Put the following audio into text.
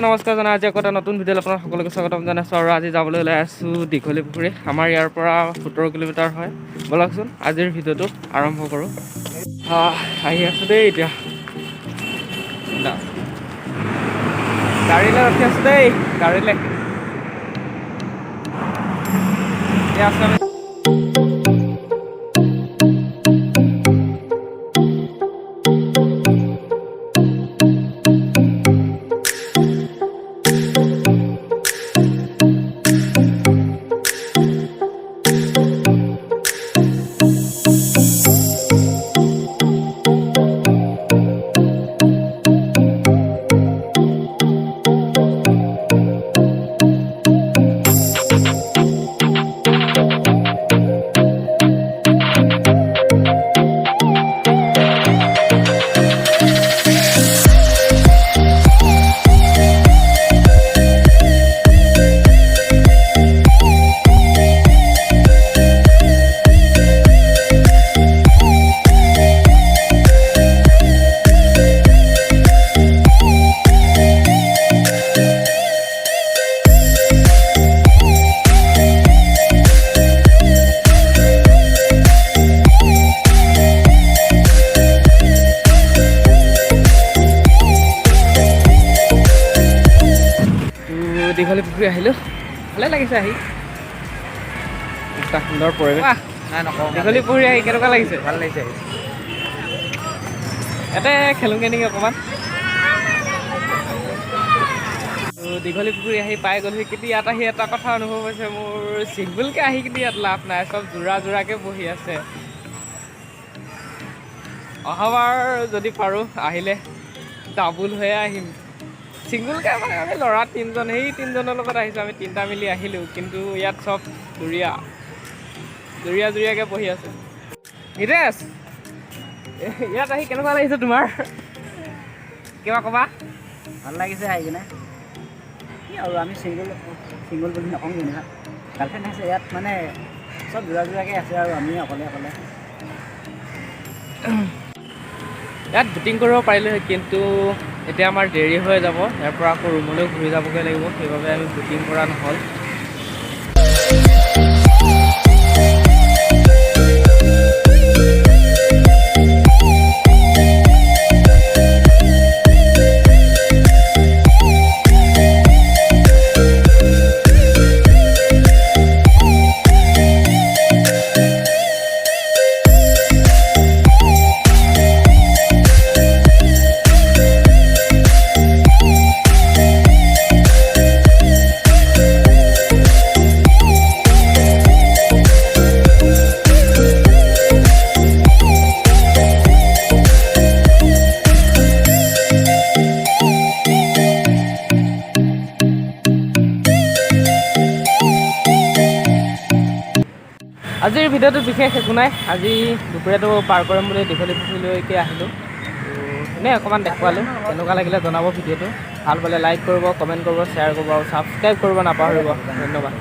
নমস্কাৰ জনাই আজি আকৌ এটা নতুন ভিডিঅ'ত আপোনাক সকলোকে স্বাগতম জনাইছোঁ আৰু আজি যাবলৈ ওলাই আছোঁ দীঘলী পুখুৰী। আমাৰ ইয়াৰ পৰা 17 কিলোমিটাৰ হয়। ব'লকচোন আজিৰ ভিডিঅ'টো আৰম্ভ কৰোঁ। আহি আছোঁ দেই এতিয়া গাড়ীলৈ ৰখি আছোঁ দেই গাড়ীলৈ এতিয়া আছোঁ আমি। দীঘলী পুখুৰী আহিলোঁ, ভালে লাগিছে আহি, এটা সুন্দৰ পৰিৱেশ। দীঘলী পুখুৰী আহি কেনেকুৱা লাগিছে? ভাল লাগিছে। ইয়াতে খেলোঁগৈ নেকি অকণমান। দীঘলী পুখুৰী আহি পাই গ'লোহি, কিন্তু ইয়াত আহি এটা কথা অনুভৱ হৈছে মোৰ, ছিংগুলকৈ আহি কিন্তু ইয়াত লাভ নাই, চব যোৰাকৈ বহি আছে। অহাবাৰ যদি পাৰোঁ আহিলে ডাবুল হৈয়ে আহিম। ছিংগুলকৈ মানে আমি ল'ৰা 3জন, সেই 3জনৰ লগত আহিছোঁ, আমি 3টা মিলি আহিলোঁ, কিন্তু ইয়াত চব জুৰীয়াকৈ বহি আছে। হিতেশ, ইয়াত আহি কেনেকুৱা লাগিছে তোমাৰ? কিবা ক'বা? ভাল লাগিছে আহি কিনে। কি আৰু আমি ছিংগুল বুলি নকওঁ যেনিবা, গাৰ্লফ্ৰেণ্ড আছে ইয়াত, মানে চব জোৰাকৈ আছে আৰু আমি অকলে ইয়াত বুকিং কৰিব পাৰিলোঁ, কিন্তু এতিয়া আমাৰ দেৰি হৈ যাব, ইয়াৰ পৰা আকৌ ৰুমলৈ ঘূৰি যাবগৈ লাগিব, সেইবাবে আমি বুকিং কৰা নহ'ল। আজিৰ ভিডিঅ'টো বিশেষ একো নাই, আজি দুপৰীয়াটো পাৰ কৰিম বুলি দীঘলী পুখুৰীলৈকে আহিলোঁ। এনেই অকণমান দেখুৱালোঁ, কেনেকুৱা লাগিলে জনাব ভিডিঅ'টো। ভাল পালে লাইক কৰিব, কমেণ্ট কৰিব, শ্বেয়াৰ কৰিব আৰু ছাবস্ক্ৰাইব কৰিব নাপাহৰিব। ধন্যবাদ।